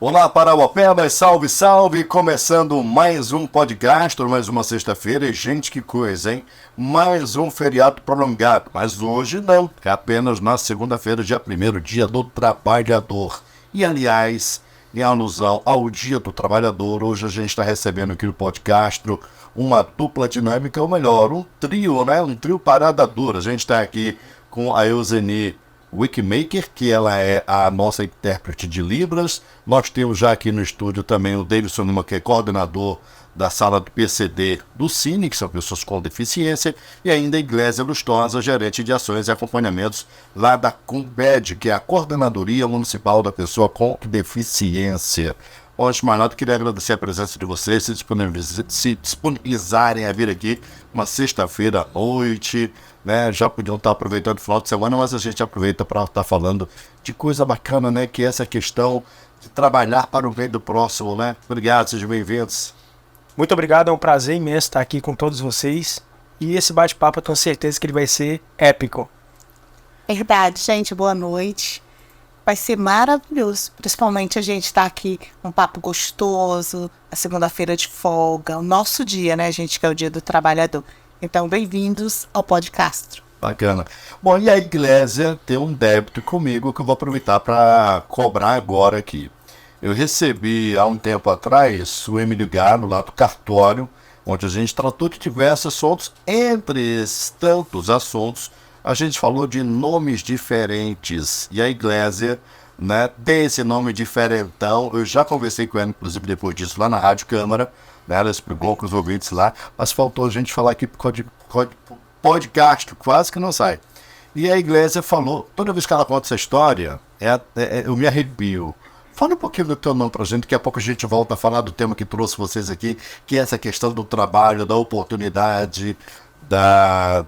Olá, Parauapebas, salve, salve! Começando mais um podcast, mais uma sexta-feira. E, gente, que coisa, hein? Mais um feriado prolongado. Mas hoje não, é apenas na segunda-feira, dia 1º, dia do trabalhador. E, aliás, em alusão ao dia do trabalhador, hoje a gente está recebendo aqui no podcast uma dupla dinâmica, ou melhor, um trio, né? Um trio parada dura. A gente está aqui com a Euseni Wikimaker, que ela é a nossa intérprete de Libras. Nós temos já aqui no estúdio também o Davidson Lima, que é coordenador da sala do PCD do Cine, que são pessoas com deficiência, e ainda a Iglésia Lustosa, gerente de ações e acompanhamentos lá da CUMBED, que é a Coordenadoria Municipal da Pessoa com Deficiência. Antes de mais nada, queria agradecer a presença de vocês, se disponibilizarem a vir aqui uma sexta-feira à noite, né? Já podiam estar aproveitando o final de semana, mas a gente aproveita para estar falando de coisa bacana, né? Que é essa questão de trabalhar para o bem do próximo, né? Obrigado, sejam bem-vindos. Muito obrigado, é um prazer imenso estar aqui com todos vocês. E esse bate-papo eu tenho certeza que ele vai ser épico. Verdade, gente, boa noite. Vai ser maravilhoso, principalmente a gente estar aqui num papo gostoso, a segunda-feira de folga, o nosso dia, né, gente, que é o dia do trabalhador. Então, bem-vindos ao podcast. Bacana. Bom, e a Iglésia tem um débito comigo que eu vou aproveitar para cobrar agora aqui. Eu recebi há um tempo atrás o Emílio Galo lá do cartório, onde a gente tratou de diversos assuntos. Entre esses tantos assuntos, a gente falou de nomes diferentes. E a Iglésia, né, tem esse nome diferentão. Eu já conversei com ela, inclusive, depois disso, lá na Rádio Câmara. Né, ela explicou com os ouvintes lá. Mas faltou a gente falar aqui por podcast, quase que não sai. E a Iglésia falou, toda vez que ela conta essa história, eu me arrepio. Fala um pouquinho do teu nome pra gente, daqui a pouco a gente volta a falar do tema que trouxe vocês aqui, que é essa questão do trabalho, da oportunidade,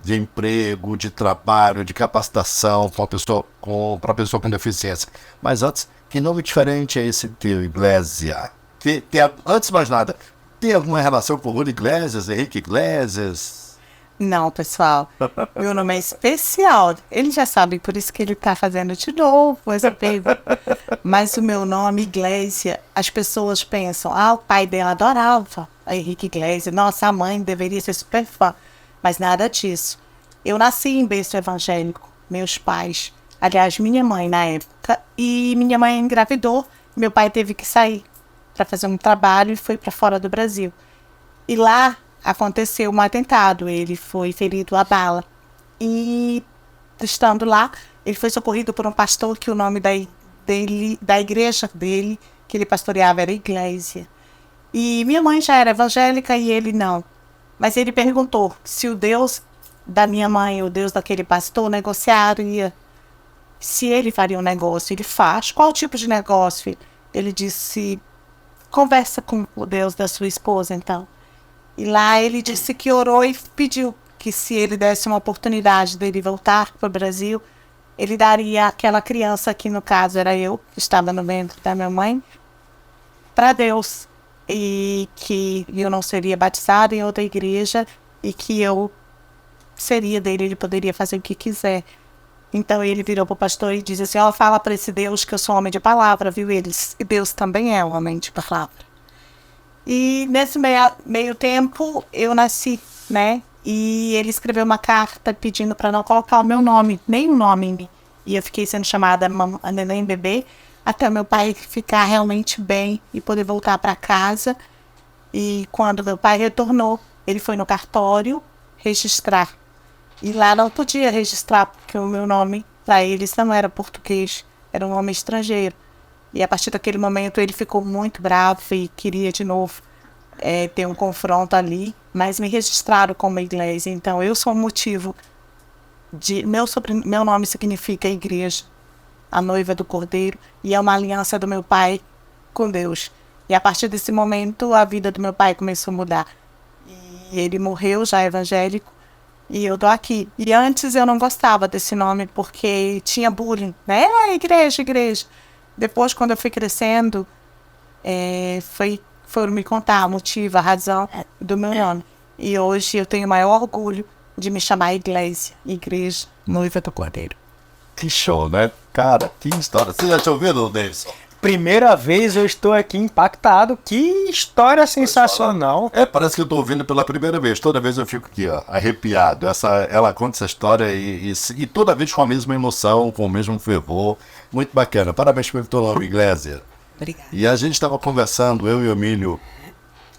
de emprego, de trabalho, de capacitação para a pessoa com deficiência. Mas antes, que nome diferente é esse teu, Iglésia? Antes de mais nada, tem alguma relação com o Julio Iglesias, Henrique Iglesias? Não, pessoal, meu nome é especial. Ele já sabe, por isso que ele tá fazendo de novo essa pergunta. Mas o meu nome, Iglésia, as pessoas pensam, o pai dela adorava a Henrique Iglesias. Nossa, a mãe deveria ser super fã. Mas nada disso. Eu nasci em berço evangélico, meus pais, aliás, minha mãe na época, e minha mãe engravidou, meu pai teve que sair para fazer um trabalho e foi para fora do Brasil. E lá aconteceu um atentado, ele foi ferido a bala. E estando lá, ele foi socorrido por um pastor que o nome da igreja dele, que ele pastoreava, era Iglesia. E minha mãe já era evangélica e ele não. Mas ele perguntou se o Deus da minha mãe, o Deus daquele pastor, negociaria, se ele faria um negócio. Ele faz. Qual tipo de negócio, filho? Ele disse, conversa com o Deus da sua esposa, então. E lá ele disse que orou e pediu que se ele desse uma oportunidade dele voltar para o Brasil, ele daria aquela criança, que no caso era eu, que estava no ventre da minha mãe, para Deus. E que eu não seria batizado em outra igreja e que eu seria dele, ele poderia fazer o que quiser. Então ele virou para o pastor e disse assim, fala para esse Deus que eu sou homem de palavra, viu? E Deus também é um homem de palavra. E nesse meio tempo eu nasci, né? E ele escreveu uma carta pedindo para não colocar o meu nome, nem o nome em mim. E eu fiquei sendo chamada a neném bebê, até meu pai ficar realmente bem e poder voltar para casa. E quando meu pai retornou, ele foi no cartório registrar. E lá não podia registrar, porque o meu nome, para eles, não era português, era um nome estrangeiro. E a partir daquele momento ele ficou muito bravo e queria de novo ter um confronto ali, mas me registraram como Iglesia. Então eu sou o motivo de... Meu nome significa igreja, a noiva do Cordeiro, e é uma aliança do meu pai com Deus. E a partir desse momento, a vida do meu pai começou a mudar. E ele morreu, já evangélico, e eu tô aqui. E antes eu não gostava desse nome, porque tinha bullying, né? Igreja. Depois, quando eu fui crescendo, foram me contar o motivo, a razão do meu nome. E hoje eu tenho o maior orgulho de me chamar Iglesia, Igreja Noiva do Cordeiro. Que show, né? Cara, que história. Você já tinha ouvido, Davidson? Primeira vez eu estou aqui impactado. Que história sensacional. Parece que eu tô ouvindo pela primeira vez. Toda vez eu fico aqui, ó, arrepiado. Ela conta essa história e toda vez com a mesma emoção, com o mesmo fervor. Muito bacana. Parabéns pelo teu nome, Iglésia. Obrigada. E a gente estava conversando, eu e o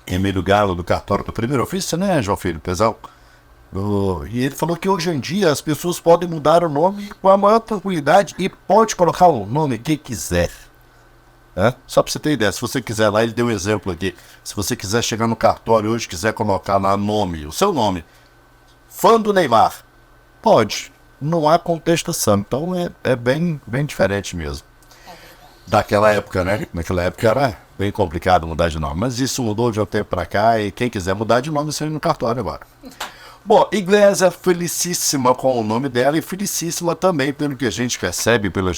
Emílio Galo, do cartório do primeiro ofício, né, João Filho Pesão? E ele falou que hoje em dia as pessoas podem mudar o nome com a maior tranquilidade e pode colocar o nome que quiser. Só para você ter ideia, se você quiser lá, ele deu um exemplo aqui. Se você quiser chegar no cartório hoje, quiser colocar lá o seu nome, fã do Neymar, pode. Não há contestação. Então é bem diferente mesmo. Daquela época, né? Naquela época era bem complicado mudar de nome. Mas isso mudou de um tempo para cá e quem quiser mudar de nome, você vai no cartório agora. Bom, Iglésia felicíssima com o nome dela e felicíssima também pelo que a gente percebe, pelo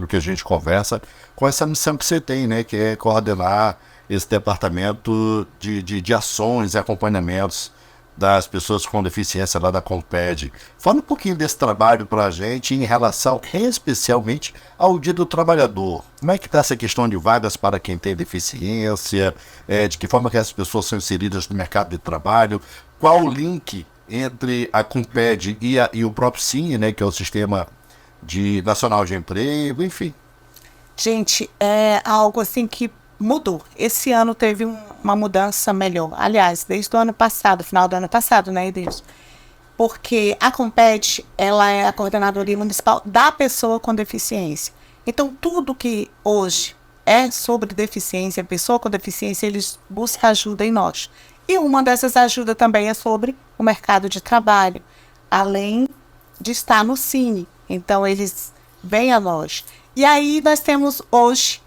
que a gente conversa, com essa missão que você tem, né? Que é coordenar esse departamento de ações e acompanhamentos das pessoas com deficiência lá da Comped. Fala um pouquinho desse trabalho para a gente em relação especialmente ao Dia do Trabalhador. Como é que está essa questão de vagas para quem tem deficiência? De que forma que as pessoas são inseridas no mercado de trabalho? Qual o link entre a Comped e o próprio Cine, né, que é o Sistema Nacional de Emprego, enfim? Gente, é algo assim que mudou. Esse ano teve uma mudança melhor. Aliás, desde o ano passado, final do ano passado, né, Edilson? Porque a Comped, ela é a coordenadoria municipal da pessoa com deficiência. Então, tudo que hoje é sobre deficiência, pessoa com deficiência, eles buscam ajuda em nós. E uma dessas ajudas também é sobre o mercado de trabalho, além de estar no Cine. Então, eles vêm a nós. E aí, nós temos hoje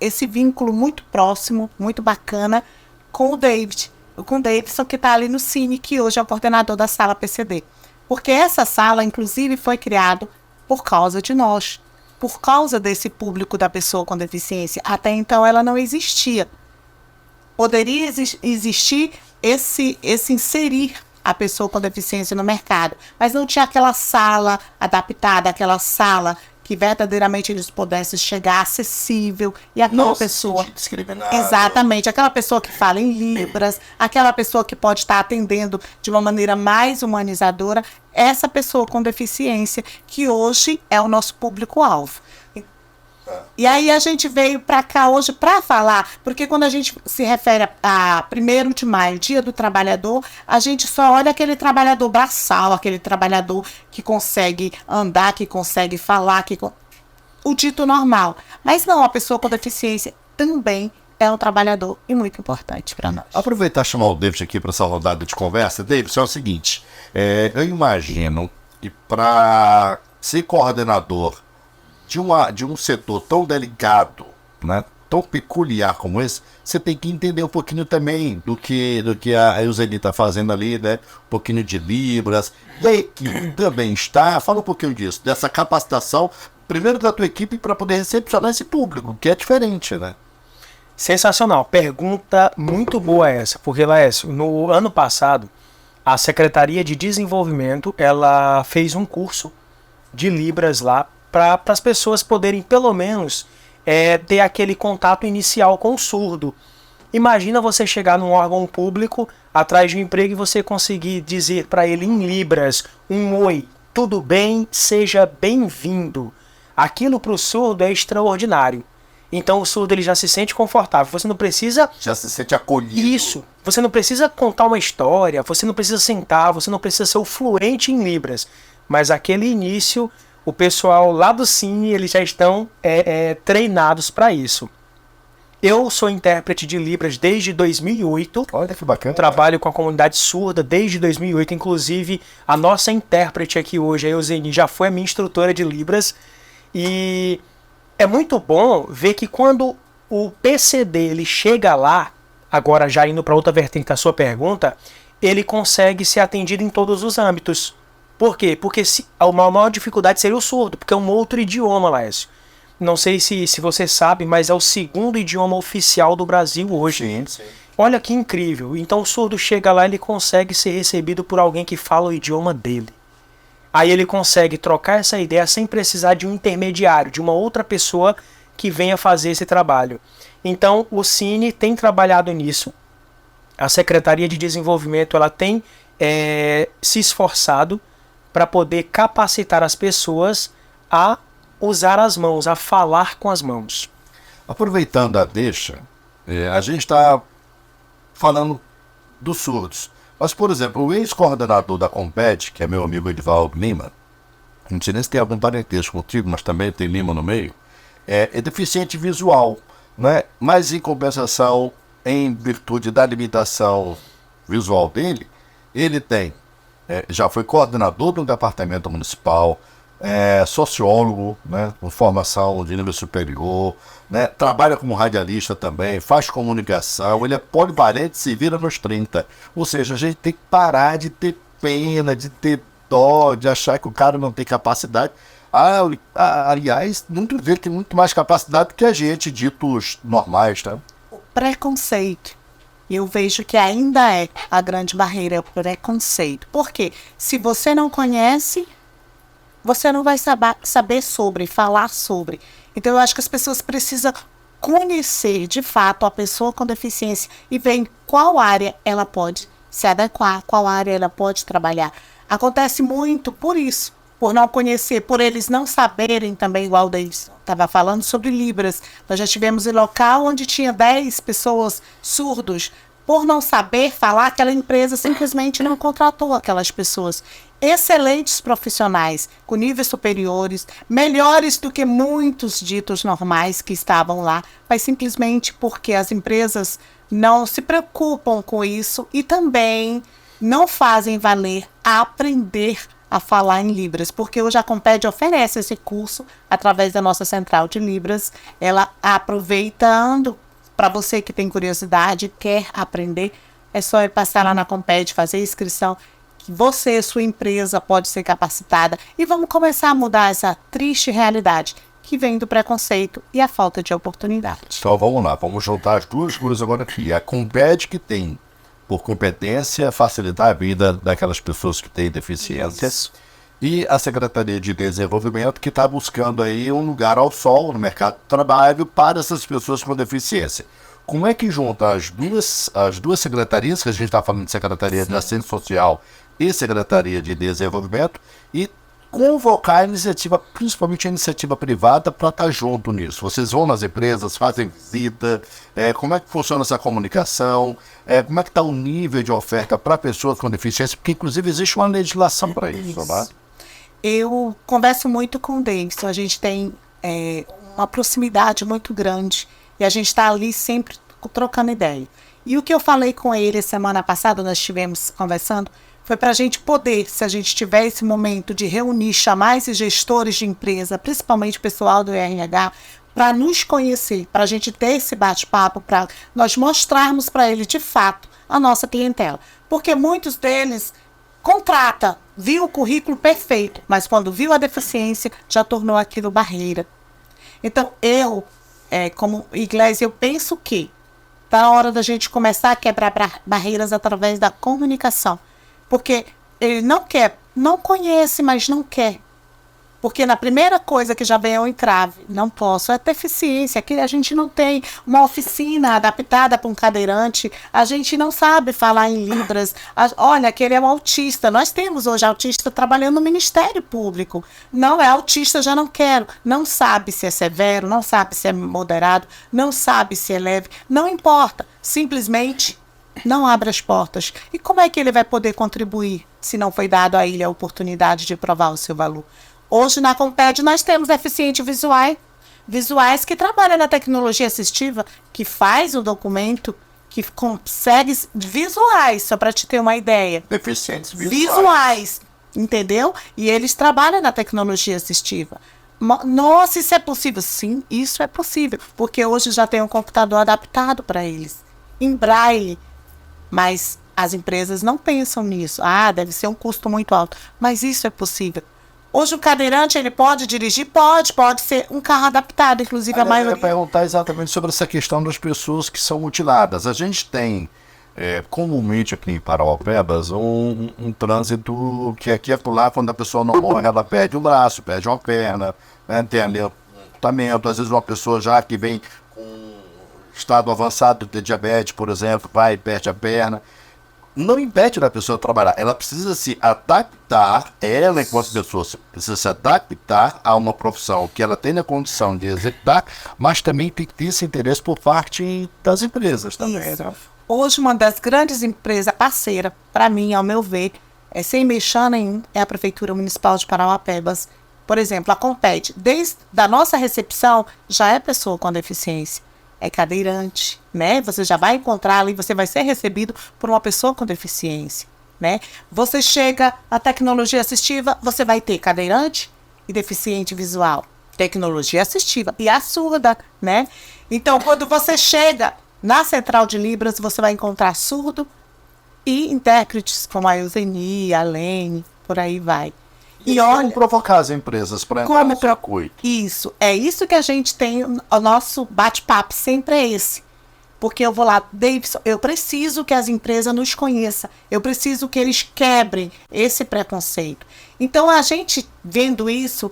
esse vínculo muito próximo, muito bacana, com o David. Com o Davidson, que está ali no Cine, que hoje é o coordenador da sala PCD. Porque essa sala, inclusive, foi criada por causa de nós, por causa desse público da pessoa com deficiência. Até então, ela não existia. Poderia existir esse inserir a pessoa com deficiência no mercado, mas não tinha aquela sala adaptada, aquela sala que verdadeiramente eles pudessem chegar acessível e aquela pessoa exatamente, aquela pessoa que fala em libras, aquela pessoa que pode estar atendendo de uma maneira mais humanizadora, essa pessoa com deficiência que hoje é o nosso público-alvo. E aí a gente veio para cá hoje para falar, porque quando a gente se refere a 1º de maio, Dia do Trabalhador, a gente só olha aquele trabalhador braçal, aquele trabalhador que consegue andar, que consegue falar, o dito normal. Mas não, a pessoa com deficiência também é um trabalhador e muito importante para nós. Aproveitar e chamar o David aqui para essa rodada de conversa. David, é o seguinte, eu imagino que para ser coordenador de um setor tão delicado, né, tão peculiar como esse, você tem que entender um pouquinho também do que a Euseli está fazendo ali, né? Um pouquinho de Libras. E a equipe também fala um pouquinho disso, dessa capacitação, primeiro da tua equipe para poder recepcionar esse público, que é diferente, né? Sensacional. Pergunta muito boa essa, porque, Laércio, no ano passado, a Secretaria de Desenvolvimento, ela fez um curso de Libras lá, para as pessoas poderem, pelo menos, ter aquele contato inicial com o surdo. Imagina você chegar num órgão público, atrás de um emprego, e você conseguir dizer para ele em libras, um oi, tudo bem, seja bem-vindo. Aquilo para o surdo é extraordinário. Então o surdo ele já se sente confortável. Você não precisa... Já se sente acolhido. Isso. Você não precisa contar uma história, você não precisa sentar, você não precisa ser o fluente em libras. Mas aquele início... O pessoal lá do Cine, eles já estão treinados para isso. Eu sou intérprete de Libras desde 2008. Olha que bacana. Trabalho com a comunidade surda desde 2008. Inclusive, a nossa intérprete aqui hoje, a Euseni, já foi a minha instrutora de Libras. E é muito bom ver que quando o PCD ele chega lá, agora já indo para outra vertente da sua pergunta, ele consegue ser atendido em todos os âmbitos. Por quê? Porque a maior dificuldade seria o surdo, porque é um outro idioma, Laércio. Não sei se você sabe, mas é o 2º idioma oficial do Brasil hoje. Sim. Olha que incrível. Então o surdo chega lá e ele consegue ser recebido por alguém que fala o idioma dele. Aí ele consegue trocar essa ideia sem precisar de um intermediário, de uma outra pessoa que venha fazer esse trabalho. Então, o Cine tem trabalhado nisso. A Secretaria de Desenvolvimento ela tem se esforçado para poder capacitar as pessoas a usar as mãos, a falar com as mãos. Aproveitando a deixa, a gente está falando dos surdos. Mas, por exemplo, o ex-coordenador da Comped, que é meu amigo Edivaldo Lima, não sei nem se tem algum parentesco contigo, mas também tem Lima no meio, é deficiente visual, né? Mas, em compensação, em virtude da limitação visual dele, ele tem, já foi coordenador do departamento municipal, sociólogo, né, com formação de nível superior, né, trabalha como radialista também, faz comunicação, ele é polivalente, se vira nos 30. Ou seja, a gente tem que parar de ter pena, de ter dó, de achar que o cara não tem capacidade. Aliás, muito dele tem muito mais capacidade que a gente, ditos normais, tá? O preconceito, eu vejo que ainda é a grande barreira, é o preconceito. Por quê? Se você não conhece, você não vai saber sobre, falar sobre. Então, eu acho que as pessoas precisam conhecer, de fato, a pessoa com deficiência e ver em qual área ela pode se adequar, qual área ela pode trabalhar. Acontece muito por isso, por não conhecer, por eles não saberem também, igual o Denis estava falando, sobre Libras. Nós já tivemos em local onde tinha 10 pessoas surdos. Por não saber falar, aquela empresa simplesmente não contratou aquelas pessoas. Excelentes profissionais, com níveis superiores, melhores do que muitos ditos normais que estavam lá, mas simplesmente porque as empresas não se preocupam com isso e também não fazem valer a aprender a falar em Libras, porque hoje a Comped oferece esse curso através da nossa central de Libras. Ela aproveitando, para você que tem curiosidade, quer aprender, é só ir passar lá na Comped, fazer inscrição, que você, sua empresa, pode ser capacitada. E vamos começar a mudar essa triste realidade que vem do preconceito e a falta de oportunidade. Então vamos lá, vamos juntar as duas coisas agora aqui. A Comped que tem, por competência, facilitar a vida daquelas pessoas que têm deficiências. E a Secretaria de Desenvolvimento que está buscando aí um lugar ao sol no mercado de trabalho para essas pessoas com deficiência. Como é que junta as duas secretarias, que a gente está falando de Secretaria de Assistência Social e Secretaria de Desenvolvimento, e convocar a iniciativa, principalmente a iniciativa privada, para estar junto nisso? Vocês vão nas empresas, fazem visita, como é que funciona essa comunicação, como é que está o nível de oferta para pessoas com deficiência, porque inclusive existe uma legislação para isso, né? Eu converso muito com o Davidson, a gente tem uma proximidade muito grande e a gente está ali sempre trocando ideia. E o que eu falei com ele semana passada, nós estivemos conversando, foi para a gente poder, se a gente tiver esse momento de reunir, chamar esses gestores de empresa, principalmente o pessoal do RH, para nos conhecer, para a gente ter esse bate-papo, para nós mostrarmos para eles de fato a nossa clientela. Porque muitos deles contrata, viu o currículo perfeito, mas quando viu a deficiência, já tornou aquilo barreira. Então, eu, como igreja, eu penso que está na hora da gente começar a quebrar barreiras através da comunicação. Porque ele não quer, não conhece, mas não quer. Porque na primeira coisa que já vem é o entrave. Não posso, é deficiência. Aqui a gente não tem uma oficina adaptada para um cadeirante. A gente não sabe falar em Libras. Olha, aquele é um autista. Nós temos hoje autista trabalhando no Ministério Público. Não é autista, já não quero. Não sabe se é severo, não sabe se é moderado, não sabe se é leve. Não importa. Simplesmente não abre as portas. E como é que ele vai poder contribuir se não foi dado a ele a oportunidade de provar o seu valor? Hoje, na Comped, nós temos deficientes visuais que trabalham na tecnologia assistiva, que faz o documento, que consegue visuais, só para te ter uma ideia. Deficientes Visuais, entendeu? E eles trabalham na tecnologia assistiva. Nossa, isso é possível? Sim, isso é possível, porque hoje já tem um computador adaptado para eles, em braille. Mas as empresas não pensam nisso. Deve ser um custo muito alto. Mas isso é possível. Hoje o cadeirante, ele pode dirigir? Pode ser um carro adaptado, inclusive a maioria. Eu ia perguntar exatamente sobre essa questão das pessoas que são mutiladas. A gente tem, comumente aqui em Parauapebas, um trânsito que aqui é por lá, quando a pessoa não morre, ela perde um braço, perde uma perna, né? Tem ali um comportamento. Às vezes uma pessoa já que vem com estado avançado de diabetes, por exemplo, vai e perde a perna. Não impede da pessoa trabalhar, ela precisa se adaptar, ela enquanto pessoa precisa se adaptar a uma profissão que ela tenha condição de executar, mas também tem que ter esse interesse por parte das empresas também. Hoje, uma das grandes empresas parceira, para mim, ao meu ver, sem mexer nenhum, é a Prefeitura Municipal de Parauapebas. Por exemplo, a Compete, desde a nossa recepção, já é pessoa com deficiência. É cadeirante, né? Você já vai encontrar ali, você vai ser recebido por uma pessoa com deficiência, né? Você chega à tecnologia assistiva, você vai ter cadeirante e deficiente visual. Tecnologia assistiva e a surda, né? Então, quando você chega na Central de Libras, você vai encontrar surdo e intérpretes, como a Euseni, a Lene, por aí vai. E olha, provocar as empresas para entrar no circuito. Isso, é isso que a gente tem, o nosso bate-papo sempre é esse. Porque eu vou lá, Davidson, eu preciso que as empresas nos conheçam, eu preciso que eles quebrem esse preconceito. Então, a gente vendo isso,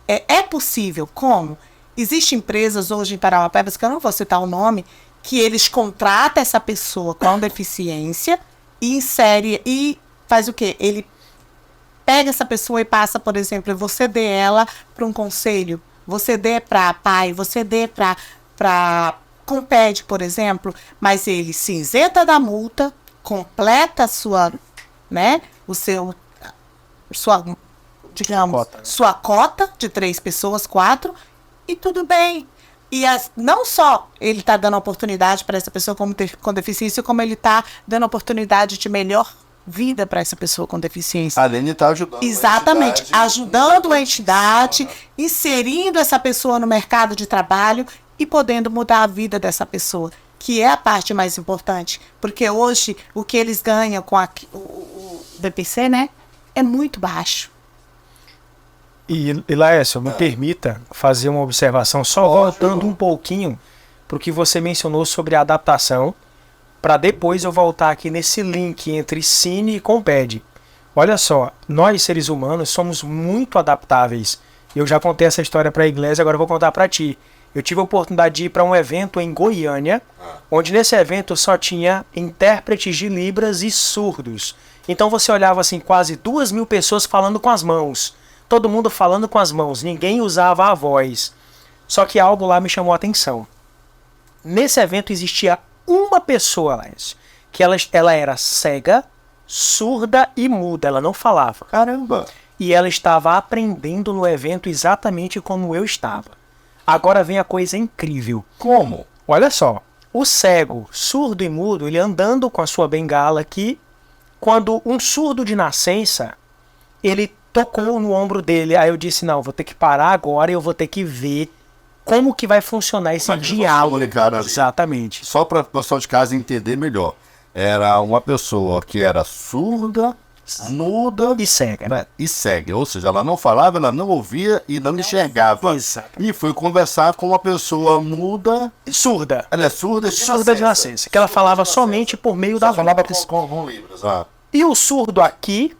é possível. Como? Existem empresas hoje em Parauapebas, que eu não vou citar o nome, que eles contratam essa pessoa com deficiência e insere, e faz o quê? Ele pega essa pessoa e passa, por exemplo, você dê ela para um conselho, você dê para pai, você dê para Compede, por exemplo, mas ele se isenta da multa, completa sua, né, sua cota de 3 pessoas, 4, e tudo bem. E não só ele está dando oportunidade para essa pessoa com deficiência, como ele está dando oportunidade de melhor vida para essa pessoa com deficiência. A Lene está ajudando. Exatamente, ajudando a entidade, inserindo essa pessoa no mercado de trabalho e podendo mudar a vida dessa pessoa, que é a parte mais importante. Porque hoje o que eles ganham com o BPC, né, é muito baixo. E Laércio, me permita fazer uma observação, só voltando um pouquinho para o que você mencionou sobre a adaptação, para depois eu voltar aqui nesse link entre Cine e Compede. Olha só, nós seres humanos somos muito adaptáveis. Eu já contei essa história para a igreja, agora eu vou contar para ti. Eu tive a oportunidade de ir para um evento em Goiânia, onde nesse evento só tinha intérpretes de Libras e surdos. Então você olhava assim, quase 2.000 pessoas falando com as mãos. Todo mundo falando com as mãos, ninguém usava a voz. Só que algo lá me chamou a atenção. Nesse evento existia uma pessoa, Laércio, que ela era cega, surda e muda, ela não falava. Caramba! E ela estava aprendendo no evento exatamente como eu estava. Agora vem a coisa incrível. Como? Olha só, o cego, surdo e mudo, ele andando com a sua bengala aqui, quando um surdo de nascença, ele tocou no ombro dele, aí eu disse, não, vou ter que parar agora e eu vou ter que ver como que vai funcionar esse diálogo. Exatamente. Só para o pessoal de casa entender melhor. Era uma pessoa que era surda, muda e cega. Né? E cega. Ou seja, ela não falava, ela não ouvia e não enxergava. Exato. E foi conversar com uma pessoa muda. Surda. Ela é surda de surda de nascença. Que ela falava somente por meio da voz. Com Libras. E o surdo aqui,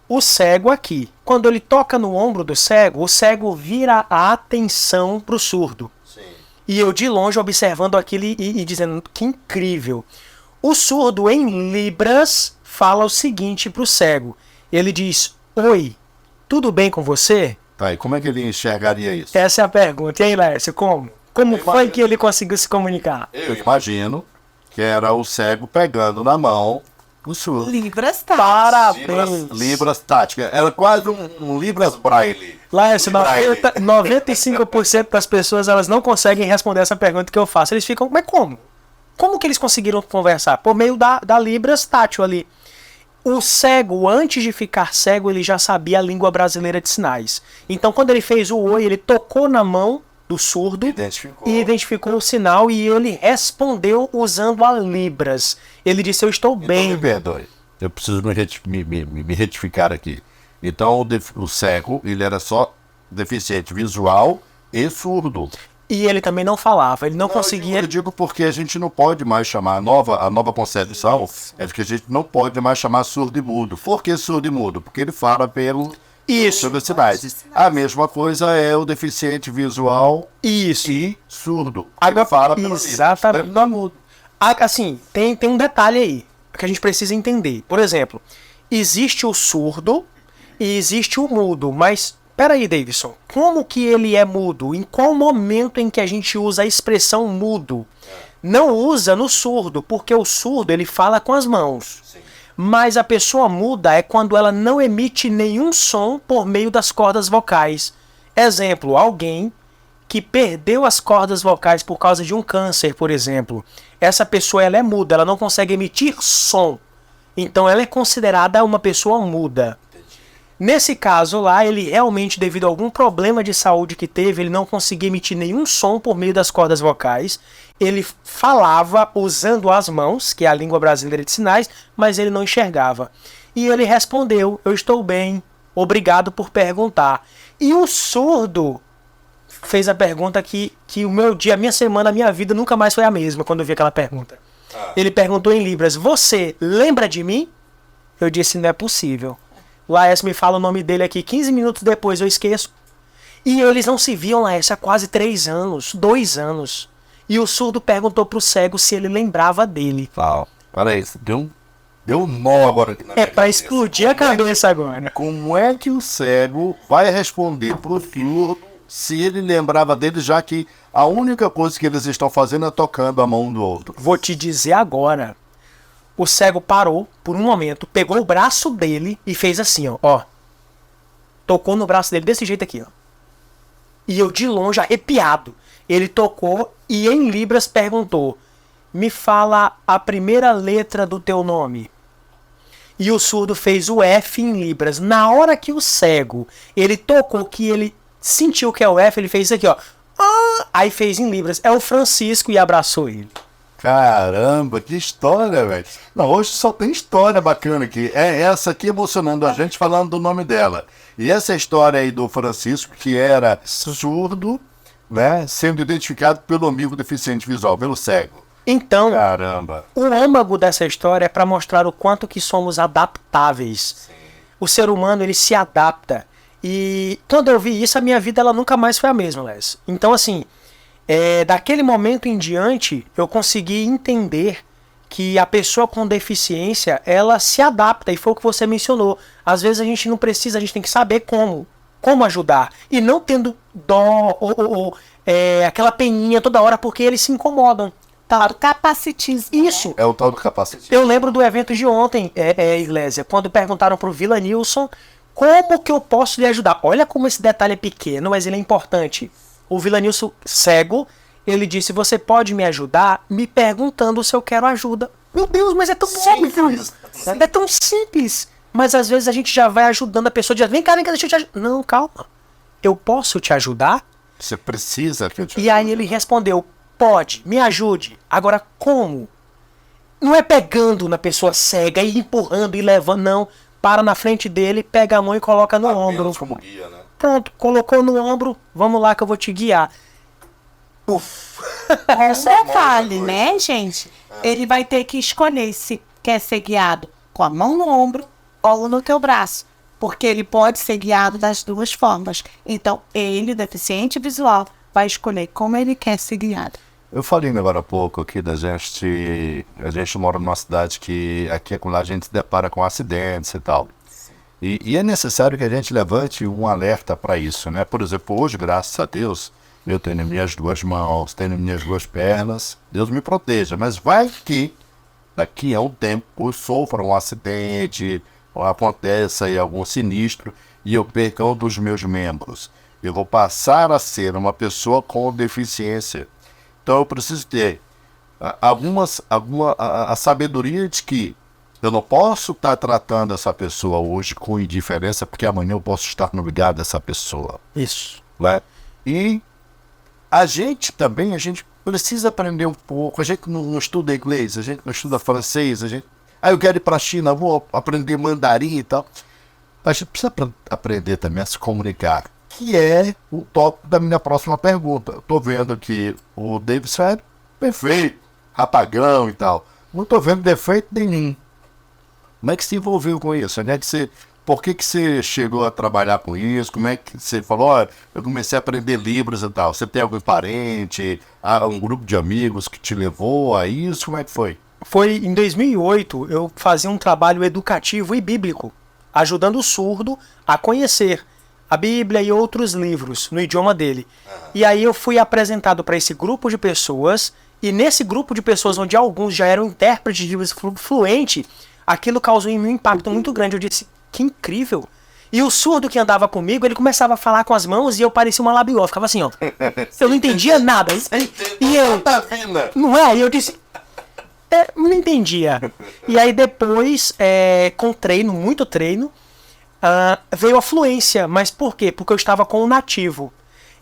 o cego aqui. Quando ele toca no ombro do cego, o cego vira a atenção pro surdo. Sim. E eu de longe observando aquilo e dizendo, que incrível. O surdo em Libras fala o seguinte pro cego. Ele diz, oi, tudo bem com você? Tá, e como é que ele enxergaria isso? Essa é a pergunta. E aí, Lércio, como? Como foi que ele conseguiu se comunicar? Eu imagino que era o cego pegando na mão o surdo. Libras tática. Parabéns. Libras tática. Era quase um Libras Braille. Lércio, 95% das pessoas elas não conseguem responder essa pergunta que eu faço. Eles ficam, mas como? Como que eles conseguiram conversar? Por meio da Libras tátil ali. O cego, antes de ficar cego, ele já sabia a língua brasileira de sinais. Então, quando ele fez o oi, ele tocou na mão do surdo e identificou o sinal e ele respondeu usando a Libras. Ele disse, eu estou bem. Me perdoe, eu preciso me retificar aqui. Então, o cego, ele era só deficiente visual e surdo. E ele também não falava, ele não conseguia... Eu digo porque a gente não pode mais chamar, a nova concepção é que a gente não pode mais chamar surdo e mudo. Por que surdo e mudo? Porque ele fala Isso. Sobre os sinais. A mesma coisa é o deficiente visual Isso. e surdo. Agora, Fala pelo exatamente. livro. Não é mudo. Assim, tem um detalhe aí que a gente precisa entender. Por exemplo, existe o surdo e existe o mudo, mas peraí, Davidson, como que ele é mudo? Em qual momento em que a gente usa a expressão mudo? Não usa no surdo, porque o surdo ele fala com as mãos. Sim. Mas a pessoa muda é quando ela não emite nenhum som por meio das cordas vocais. Exemplo, alguém que perdeu as cordas vocais por causa de um câncer, por exemplo. Essa pessoa ela é muda, ela não consegue emitir som. Então ela é considerada uma pessoa muda. Nesse caso lá, ele realmente, devido a algum problema de saúde que teve, ele não conseguia emitir nenhum som por meio das cordas vocais. Ele falava usando as mãos, que é a língua brasileira de sinais, mas ele não enxergava. E ele respondeu, eu estou bem, obrigado por perguntar. E o surdo fez a pergunta que o meu dia, a minha semana, a minha vida nunca mais foi a mesma quando eu vi aquela pergunta. Ele perguntou em Libras, você lembra de mim? Eu disse, não é possível. Laércio me fala o nome dele aqui, 15 minutos depois eu esqueço. E eles não se viam, Laércio, há quase 3 anos, 2 anos. E o surdo perguntou pro cego se ele lembrava dele. Peraí, deu um nó agora aqui na minha Pra cabeça. explodir a cabeça agora. Como é que o cego vai responder pro surdo se ele lembrava dele, já que a única coisa que eles estão fazendo é tocando a mão do outro? Vou te dizer agora. O cego parou por um momento, pegou o braço dele e fez assim, ó. Tocou no braço dele desse jeito aqui, ó. E eu de longe, arrepiado. Ele tocou e em Libras perguntou, me fala a primeira letra do teu nome. E o surdo fez o F em Libras. Na hora que o cego, ele tocou, que ele sentiu que é o F, ele fez isso aqui, ó. Aí fez em Libras. É o Francisco e abraçou ele. Caramba, que história, velho. Não, hoje só tem história bacana aqui. É essa aqui emocionando a gente falando do nome dela. E essa história aí do Francisco, que era surdo, né, sendo identificado pelo amigo deficiente visual, pelo cego. Então, Caramba. o âmago dessa história é para mostrar o quanto que somos adaptáveis. Sim. O ser humano, ele se adapta. E quando eu vi isso, a minha vida ela nunca mais foi a mesma, Les. Então, assim, daquele momento em diante, eu consegui entender que a pessoa com deficiência, ela se adapta, e foi o que você mencionou. Às vezes a gente não precisa, a gente tem que saber como ajudar. E não tendo dó ou aquela peninha toda hora, porque eles se incomodam. Tal do capacitismo. Isso. É o tal do capacitismo. Eu lembro do evento de ontem, Iglesia, quando perguntaram pro Vila Nilson como que eu posso lhe ajudar. Olha como esse detalhe é pequeno, mas ele é importante. O Vila Nilson, cego, ele disse, você pode me ajudar me perguntando se eu quero ajuda. Meu Deus, mas é tão simples. É tão simples. Mas às vezes a gente já vai ajudando a pessoa, diz, vem cá, deixa eu te ajudar. Não, calma. Eu posso te ajudar? Você precisa que eu te ajude. E aí ele respondeu, pode, me ajude. Agora, como? Não é pegando na pessoa cega e empurrando e levando, não. Para na frente dele, pega a mão e coloca no ombro. Como guia, né? Pronto, colocou no ombro, vamos lá que eu vou te guiar. Uf. Essa detalhe, né, gente? Ele vai ter que escolher se quer ser guiado com a mão no ombro ou no teu braço. Porque ele pode ser guiado das duas formas. Então, ele, deficiente visual, vai escolher como ele quer ser guiado. Eu falei agora há pouco aqui da gente. A gente mora numa cidade que aqui é quando a gente se depara com acidentes e tal. E é necessário que a gente levante um alerta para isso, né? Por exemplo, hoje, graças a Deus, eu tenho minhas 2 mãos, tenho minhas 2 pernas, Deus me proteja. Mas vai que daqui a um tempo eu sofra um acidente, ou aconteça aí algum sinistro e eu perca um dos meus membros. Eu vou passar a ser uma pessoa com deficiência. Então eu preciso ter a sabedoria de que eu não posso estar tratando essa pessoa hoje com indiferença, porque amanhã eu posso estar no lugar dessa pessoa. Isso. Né? E a gente também, a gente precisa aprender um pouco. A gente não estuda inglês, a gente não estuda francês, eu quero ir para a China, vou aprender mandarim e tal. A gente precisa aprender também a se comunicar, que é o tópico da minha próxima pergunta. Estou vendo que o Davidson é perfeito, rapagão e tal. Não estou vendo defeito nenhum. Como é que se envolveu com isso? Né? Você por que você chegou a trabalhar com isso? Como é que você falou, ó, eu comecei a aprender Libras e tal. Você tem algum parente, um grupo de amigos que te levou a isso? Como é que foi? Foi em 2008, eu fazia um trabalho educativo e bíblico, ajudando o surdo a conhecer a Bíblia e outros livros no idioma dele. E aí eu fui apresentado para esse grupo de pessoas, e nesse grupo de pessoas, onde alguns já eram intérpretes de Libras fluente, aquilo causou em mim um impacto muito grande. Eu disse, que incrível! E o surdo que andava comigo, ele começava a falar com as mãos e eu parecia uma labió, ficava assim, ó. Eu não entendia nada. E eu, não é? E eu disse, não entendia. E aí depois, com treino, muito treino, veio a fluência. Mas por quê? Porque eu estava com o nativo.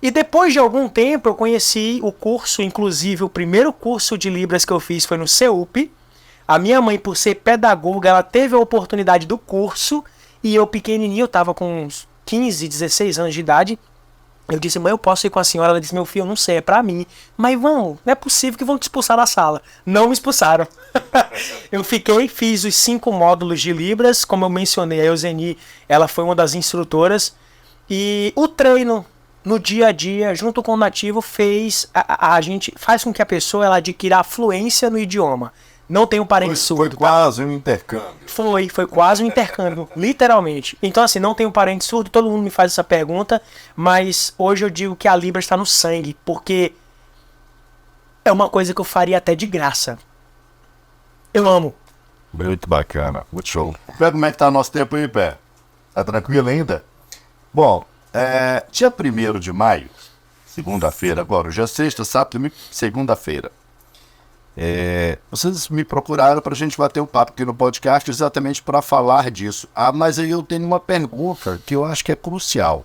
E depois de algum tempo eu conheci o curso, inclusive o primeiro curso de Libras que eu fiz foi no CEUP. A minha mãe, por ser pedagoga, ela teve a oportunidade do curso, e eu pequenininho, eu tava com uns 15, 16 anos de idade. Eu disse, mãe, eu posso ir com a senhora? Ela disse, meu filho, eu não sei, é pra mim. Mas vão, não é possível que vão te expulsar da sala. Não me expulsaram. Eu fiquei, fiz os 5 módulos de Libras, como eu mencionei, a Euseni, ela foi uma das instrutoras. E o treino no dia a dia, junto com o nativo, a gente faz com que a pessoa ela adquira a fluência no idioma. Não tenho parente surdo. Foi quase um intercâmbio. Foi quase um intercâmbio, literalmente. Então, assim, não tenho parente surdo, todo mundo me faz essa pergunta, mas hoje eu digo que a Libra está no sangue, porque é uma coisa que eu faria até de graça. Eu amo. Muito bacana, muito show. Pé, como é que tá o nosso tempo aí, Pé? Tá tranquilo ainda? Bom, dia 1º de maio, segunda-feira agora, hoje é sexta, sábado, domingo, segunda-feira. Vocês me procuraram para a gente bater um papo aqui no podcast exatamente para falar disso. Mas aí eu tenho uma pergunta que eu acho que é crucial.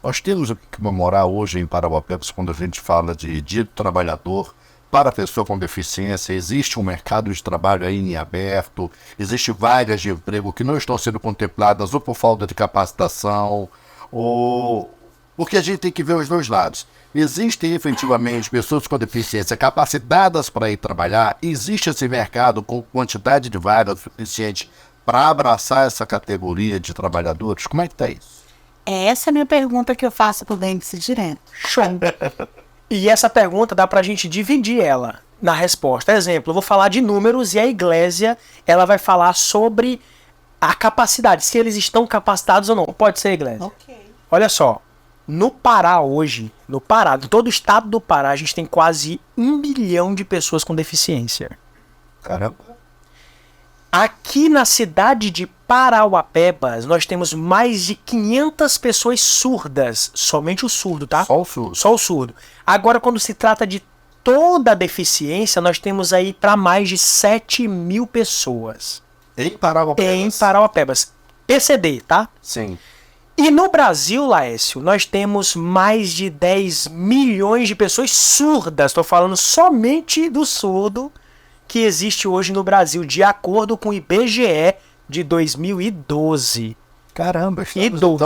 Nós temos o que comemorar hoje em Parauapebas quando a gente fala de Dia do Trabalhador para a pessoa com deficiência. Existe um mercado de trabalho aí em aberto, existem vagas de emprego que não estão sendo contempladas ou por falta de capacitação, ou porque a gente tem que ver os dois lados. Existem efetivamente pessoas com deficiência capacitadas para ir trabalhar? Existe esse mercado com quantidade de vagas suficiente para abraçar essa categoria de trabalhadores? Como é que está isso? Essa é a minha pergunta que eu faço pro Dempsey direto. Show! E essa pergunta dá pra gente dividir ela na resposta. Exemplo, eu vou falar de números e a Iglesia ela vai falar sobre a capacidade, se eles estão capacitados ou não. Pode ser, Iglesia? Ok. Olha só. No Pará hoje, em todo o estado do Pará, a gente tem quase 1 milhão de pessoas com deficiência. Caramba. Aqui na cidade de Parauapebas, nós temos mais de 500 pessoas surdas. Somente o surdo, tá? Só o surdo. Só o surdo. Agora, quando se trata de toda a deficiência, nós temos aí para mais de 7.000 pessoas. Em Parauapebas? Em Parauapebas. PCD, tá? Sim. E no Brasil, Laércio, nós temos mais de 10 milhões de pessoas surdas. Estou falando somente do surdo que existe hoje no Brasil, de acordo com o IBGE de 2012. Caramba, então,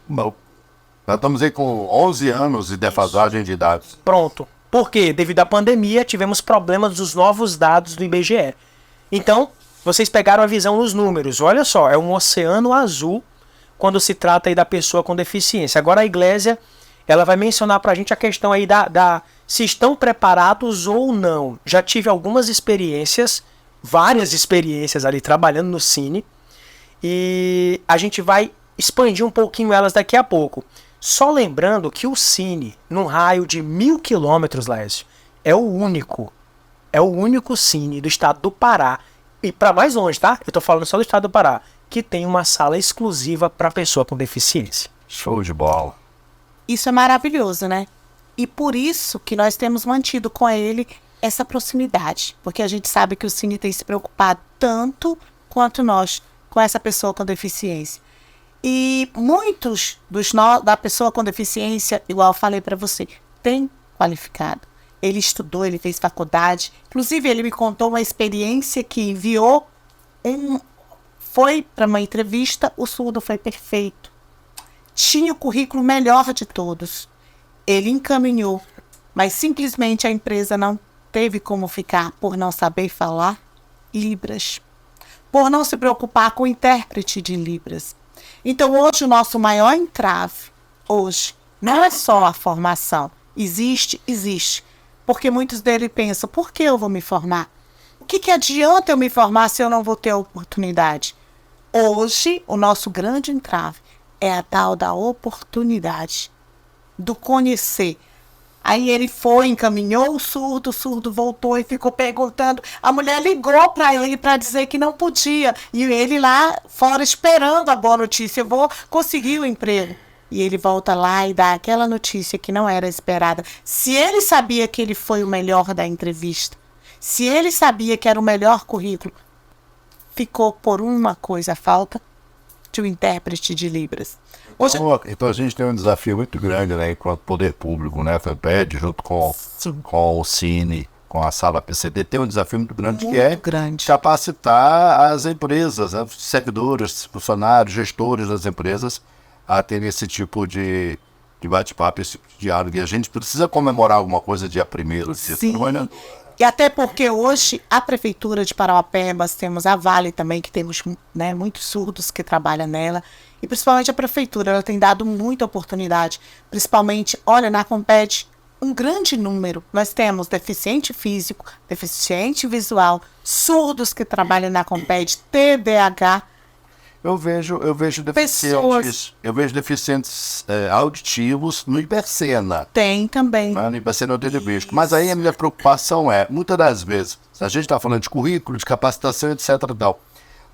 nós estamos aí com 11 anos de defasagem de dados. Pronto. Por quê? Devido à pandemia, tivemos problemas dos novos dados do IBGE. Então, vocês pegaram a visão nos números. Olha só, é um oceano azul quando se trata aí da pessoa com deficiência. Agora a Iglesia, ela vai mencionar pra gente a questão aí se estão preparados ou não. Já tive algumas experiências, várias experiências ali trabalhando no Cine, e a gente vai expandir um pouquinho elas daqui a pouco. Só lembrando que o Cine, num raio de 1.000 quilômetros, Laércio, é o único Cine do estado do Pará, e para mais longe, tá? Eu tô falando só do estado do Pará, que tem uma sala exclusiva para pessoa com deficiência. Show de bola. Isso é maravilhoso, né? E por isso que nós temos mantido com ele essa proximidade. Porque a gente sabe que o Cine tem se preocupado tanto quanto nós com essa pessoa com deficiência. E muitos da pessoa com deficiência, igual eu falei para você, tem qualificado. Ele estudou, ele fez faculdade. Inclusive, ele me contou uma experiência que enviou foi para uma entrevista, o surdo foi perfeito. Tinha o currículo melhor de todos. Ele encaminhou, mas simplesmente a empresa não teve como ficar por não saber falar Libras. Por não se preocupar com o intérprete de Libras. Então, hoje, o nosso maior entrave, hoje, não é só a formação. Existe. Porque muitos deles pensam, por que eu vou me formar? O que adianta eu me formar se eu não vou ter a oportunidade? Hoje, o nosso grande entrave é a tal da oportunidade, do conhecer. Aí ele foi, encaminhou o surdo voltou e ficou perguntando. A mulher ligou para ele para dizer que não podia. E ele lá fora esperando a boa notícia. Eu vou conseguir o emprego. E ele volta lá e dá aquela notícia que não era esperada. Se ele sabia que ele foi o melhor da entrevista, se ele sabia que era o melhor currículo, ficou por uma coisa, a falta de um intérprete de Libras. Hoje... Então a gente tem um desafio muito grande, né, enquanto poder público, né, FEPED, junto com o Cine, com a sala PCD, tem um desafio muito grande muito que é grande. capacitar as empresas, né, servidores, funcionários, gestores das empresas a ter esse tipo de bate-papo, esse tipo de diálogo. E a gente precisa comemorar alguma coisa dia 1º. Sim. E até porque hoje a Prefeitura de Parauapebas, temos a Vale também, que temos, né, muitos surdos que trabalham nela. E principalmente a Prefeitura, ela tem dado muita oportunidade. Principalmente, olha, na Comped, um grande número. Nós temos deficiente físico, deficiente visual, surdos que trabalham na Comped, TDAH. Eu vejo deficientes auditivos no Ibercena. Tem também. No Ibercena eu tenho visto. Mas aí a minha preocupação é, muitas das vezes, a gente está falando de currículo, de capacitação, etc. e tal,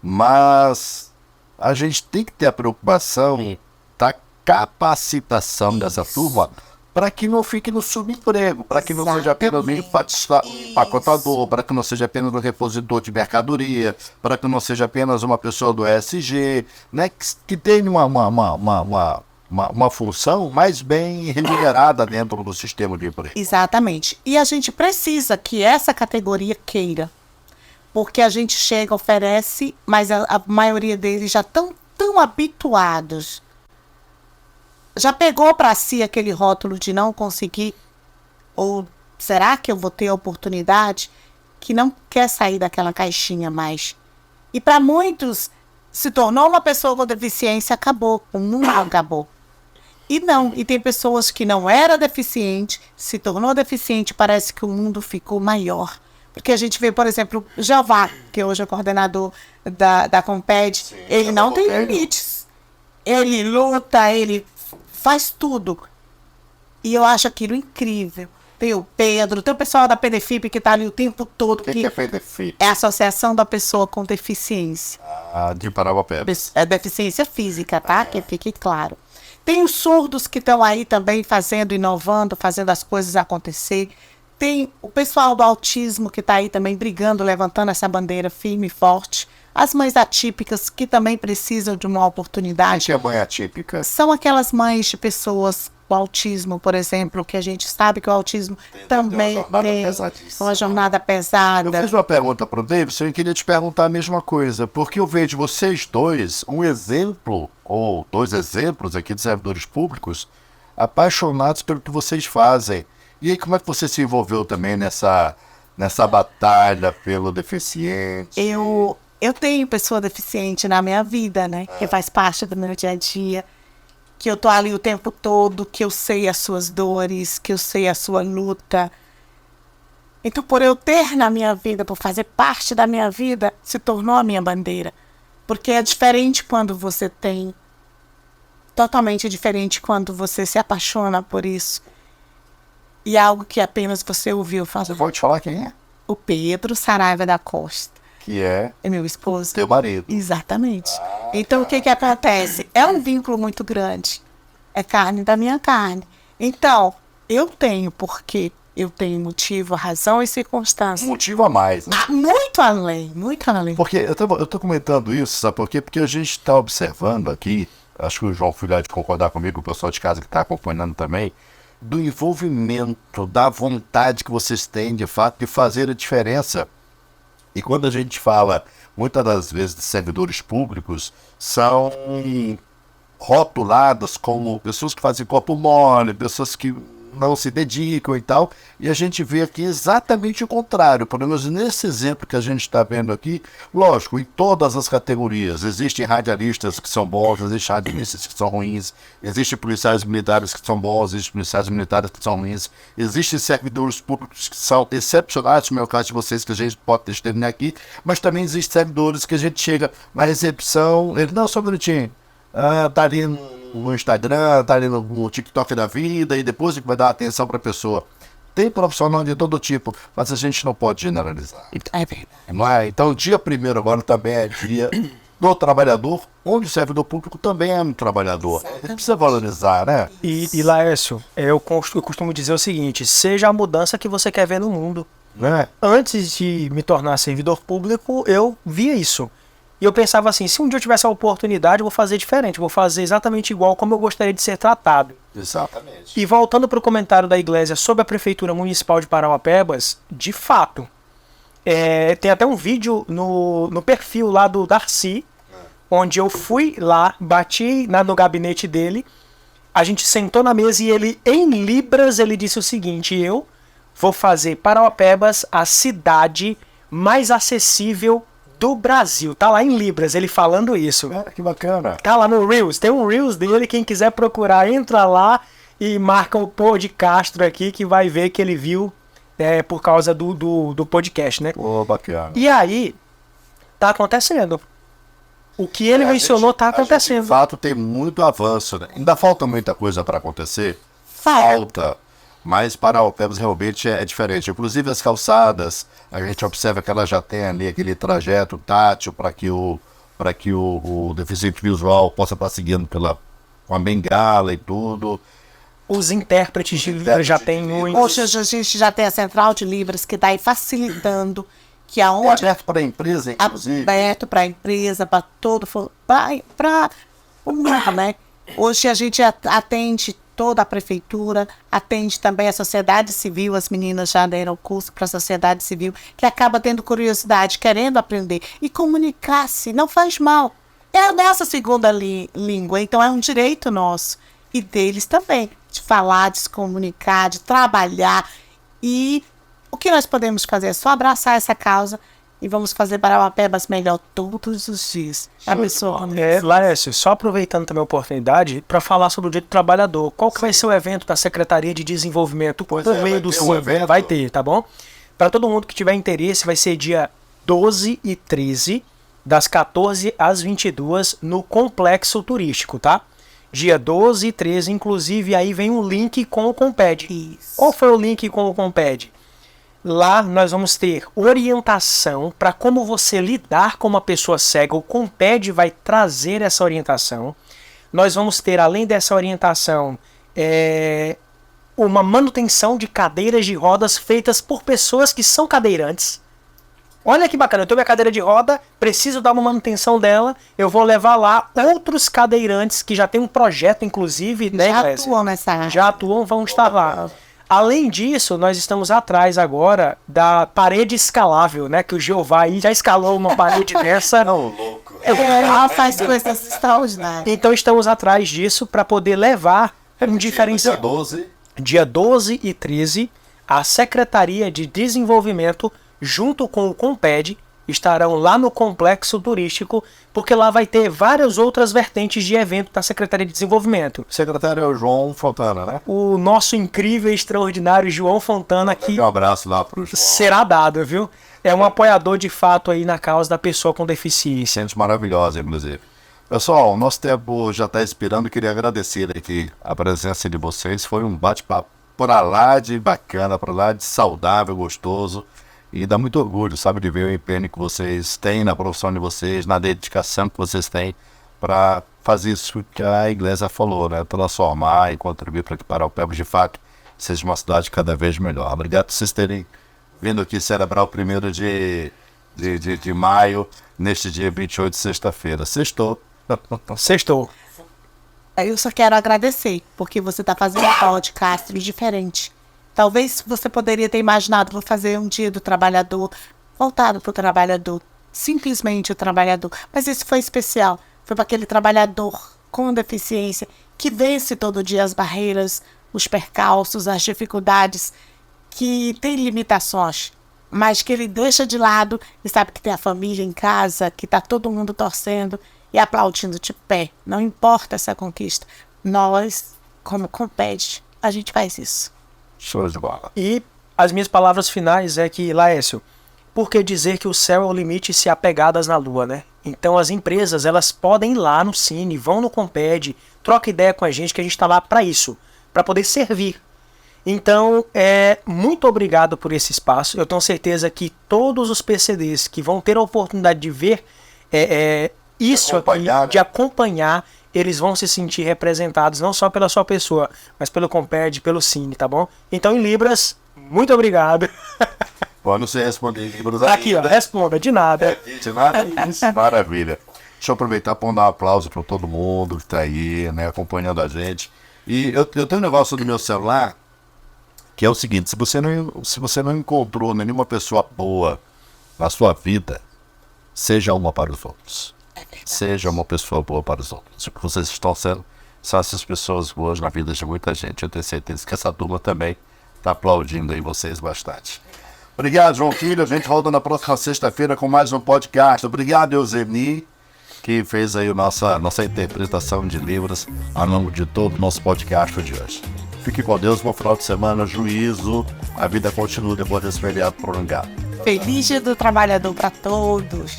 mas a gente tem que ter a preocupação da capacitação dessa turma para que não fique no subemprego, para que não seja apenas um empacotador, para que não seja apenas um repositor de mercadoria, para que não seja apenas uma pessoa do ESG, né, que tenha uma função mais bem remunerada dentro do sistema de emprego. Exatamente. E a gente precisa que essa categoria queira, porque a gente chega, oferece, mas a maioria deles já estão tão habituados. Já pegou para si aquele rótulo de não conseguir? Ou será que eu vou ter a oportunidade? Que não quer sair daquela caixinha mais. E para muitos, se tornou uma pessoa com deficiência, acabou. O mundo acabou. E não. E tem pessoas que não era deficiente, se tornou deficiente, parece que o mundo ficou maior. Porque a gente vê, por exemplo, o Jeová, que hoje é o coordenador da Comped, sim, ele não tem limites. Ele luta, ele faz tudo. E eu acho aquilo incrível. Tem o Pedro, tem o pessoal da PDFIP que está ali o tempo todo. O que é PDFIP? É a Associação da Pessoa com Deficiência. De Parauapebas. É deficiência física, tá? Que fique claro. Tem os surdos que estão aí também fazendo, inovando, fazendo as coisas acontecer. Tem o pessoal do autismo que está aí também brigando, levantando essa bandeira firme e forte. As mães atípicas que também precisam de uma oportunidade. O que é mãe atípica? São aquelas mães de pessoas com autismo, por exemplo, que a gente sabe que o autismo também tem uma jornada pesada. Eu fiz uma pergunta para o Davidson e queria te perguntar a mesma coisa, porque eu vejo vocês dois, um exemplo, ou dois exemplos aqui de servidores públicos, apaixonados pelo que vocês fazem. E aí, como é que você se envolveu também nessa batalha pelo deficiente? Eu tenho pessoa deficiente na minha vida, né? Que faz parte do meu dia a dia. Que eu tô ali o tempo todo, que eu sei as suas dores, que eu sei a sua luta. Então, por eu ter na minha vida, por fazer parte da minha vida, se tornou a minha bandeira. Porque é diferente quando você tem. Totalmente diferente quando você se apaixona por isso. E algo que apenas você ouviu falar. Você pode falar quem é? O Pedro Saraiva da Costa. Que é meu esposo. Teu marido. Exatamente. Então, o que acontece? É um vínculo muito grande. É carne da minha carne. Então, eu tenho, porque eu tenho motivo, razão e circunstância. Motivo a mais, né? Muito além, muito além. Porque eu tô comentando isso, sabe por quê? Porque a gente está observando aqui, acho que o João Filho há de concordar comigo, o pessoal de casa que está acompanhando também, do envolvimento, da vontade que vocês têm, de fato, de fazer a diferença. E quando a gente fala, muitas das vezes, de servidores públicos, são rotuladas como pessoas que fazem copo mole, pessoas que não se dedicam e tal, e a gente vê aqui exatamente o contrário. Pelo menos nesse exemplo que a gente está vendo aqui, lógico, em todas as categorias, existem radialistas que são bons, existem radialistas que são ruins, existem policiais militares que são bons, existem policiais militares que são ruins, existem servidores públicos que são excepcionais, como é o caso de vocês, que a gente pode testemunhar aqui, mas também existem servidores que a gente chega na recepção, ele, não, só um minutinho, tá ali no Instagram, tá ali no TikTok da vida, e depois que vai dar atenção para a pessoa. Tem profissional de todo tipo, mas a gente não pode generalizar. Não é? Então, dia 1º agora também é dia do trabalhador, onde o servidor público também é um trabalhador. A gente precisa valorizar, né? E Laércio, eu costumo dizer o seguinte, seja a mudança que você quer ver no mundo. Né? Antes de me tornar servidor público, eu via isso. E eu pensava assim, se um dia eu tivesse a oportunidade, eu vou fazer diferente, eu vou fazer exatamente igual como eu gostaria de ser tratado. Exatamente. E voltando para o comentário da Iglesia sobre a Prefeitura Municipal de Parauapebas, de fato, tem até um vídeo no perfil lá do Darcy, onde eu fui lá, bati no gabinete dele, a gente sentou na mesa e ele, em libras, ele disse o seguinte, eu vou fazer Parauapebas a cidade mais acessível do Brasil. Tá lá em libras, ele falando isso. Cara, que bacana. Tá lá no Reels, tem um Reels dele, quem quiser procurar, entra lá e marca o Pô de Castro aqui, que vai ver que ele viu por causa do podcast, né? Pô, bacana. E aí, tá acontecendo. O que ele mencionou tá acontecendo. De fato, tem muito avanço, né? Ainda falta muita coisa para acontecer. Falta. Mas Parauapebas realmente é diferente. Inclusive as calçadas, a gente observa que ela já tem ali aquele trajeto tátil para que o deficiente visual possa estar seguindo com a bengala e tudo. Os intérpretes de Libras já tem muito. Hoje a gente já tem a central de Libras que está aí facilitando, que aonde aberto para a empresa, inclusive. Aberto para a empresa, para todo, para o mundo, né? Hoje a gente atende toda a prefeitura, atende também a sociedade civil, as meninas já deram curso para a sociedade civil, que acaba tendo curiosidade, querendo aprender e comunicar-se, não faz mal. É a nossa segunda língua, então é um direito nosso e deles também, de falar, de se comunicar, de trabalhar. E o que nós podemos fazer é só abraçar essa causa e vamos fazer Parauapebas melhor todos os dias. A pessoa. Laércio, só aproveitando também a oportunidade para falar sobre o Dia do Trabalhador. Qual que vai ser o evento da Secretaria de Desenvolvimento por meio do evento? Vai ter, tá bom? Para todo mundo que tiver interesse, vai ser dia 12 e 13, das 14 às 22, no Complexo Turístico, tá? Dia 12 e 13, inclusive, aí vem um link com o Comped. Isso. Qual foi o link com o Comped? Lá nós vamos ter orientação para como você lidar com uma pessoa cega. O Comped vai trazer essa orientação. Nós vamos ter, além dessa orientação, uma manutenção de cadeiras de rodas feitas por pessoas que são cadeirantes. Olha que bacana, eu tenho minha cadeira de roda, preciso dar uma manutenção dela, eu vou levar lá outros cadeirantes que já tem um projeto, inclusive, né, já atuam nessa área. Já atuam, vão estar lá. Além disso, nós estamos atrás agora da parede escalável, né? Que o Jeová aí já escalou uma parede dessa. Não, louco. Ela faz coisas extraordinárias. Então estamos atrás disso para poder levar um diferencial. Dia 12 e 13, a Secretaria de Desenvolvimento, junto com o Comped, estarão lá no Complexo Turístico, porque lá vai ter várias outras vertentes de evento da Secretaria de Desenvolvimento. O secretário é o João Fontana, né? O nosso incrível e extraordinário João Fontana, que um abraço lá pro João. Será dado, viu? É um apoiador de fato aí na causa da pessoa com deficiência. Gente maravilhosa, inclusive. Pessoal, nosso tempo já está expirando. Queria agradecer aqui a presença de vocês. Foi um bate-papo para lá de bacana, para lá de saudável, gostoso. E dá muito orgulho, sabe, de ver o empenho que vocês têm na profissão de vocês, na dedicação que vocês têm para fazer isso que a Iglesia falou, né? Transformar e contribuir para que Parauapebas, de fato, seja uma cidade cada vez melhor. Obrigado por vocês terem vindo aqui celebrar o 1º de maio, neste dia 28 de sexta-feira. Sextou. Sextou. Eu só quero agradecer, porque você está fazendo um podcast diferente. Talvez você poderia ter imaginado, vou fazer um dia do trabalhador, voltado para o trabalhador, simplesmente o trabalhador. Mas isso foi especial, foi para aquele trabalhador com deficiência, que vence todo dia as barreiras os percalços, as dificuldades, que tem limitações, mas que ele deixa de lado e sabe que tem a família em casa, que está todo mundo torcendo e aplaudindo de pé. Não importa essa conquista. Nós, como Compede, a gente faz isso. Show de bola. E as minhas palavras finais é que, Laércio, por que dizer que o céu é o limite se apegadas na lua, né? Então as empresas, elas podem ir lá no Cine, vão no Compede, troca ideia com a gente, que a gente está lá para isso, para poder servir. Então, muito obrigado por esse espaço. Eu tenho certeza que todos os PCDs que vão ter a oportunidade de ver isso aqui, de acompanhar, eles vão se sentir representados não só pela sua pessoa, mas pelo Compede, pelo Cine, tá bom? Então, em Libras, muito obrigado. Pode não sei responder em Libras Aqui, ó, responda, de nada. De nada, isso, maravilha. Deixa eu aproveitar para dar um aplauso para todo mundo que está aí, né, acompanhando a gente. E eu tenho um negócio do meu celular, que é o seguinte: se você não encontrou nenhuma pessoa boa na sua vida, seja uma para os outros. Seja uma pessoa boa para os outros. O que vocês estão sendo são essas pessoas boas na vida de muita gente. Eu tenho certeza que essa turma também está aplaudindo aí vocês bastante. Obrigado, João Filho. A gente volta na próxima sexta-feira com mais um podcast. Obrigado, Euseni, que fez aí nossa interpretação de Libras ao longo de todo o nosso podcast de hoje. Fique com Deus, bom final de semana, juízo, a vida continua depois desse feriado prolongado. Feliz Dia do Trabalhador para todos.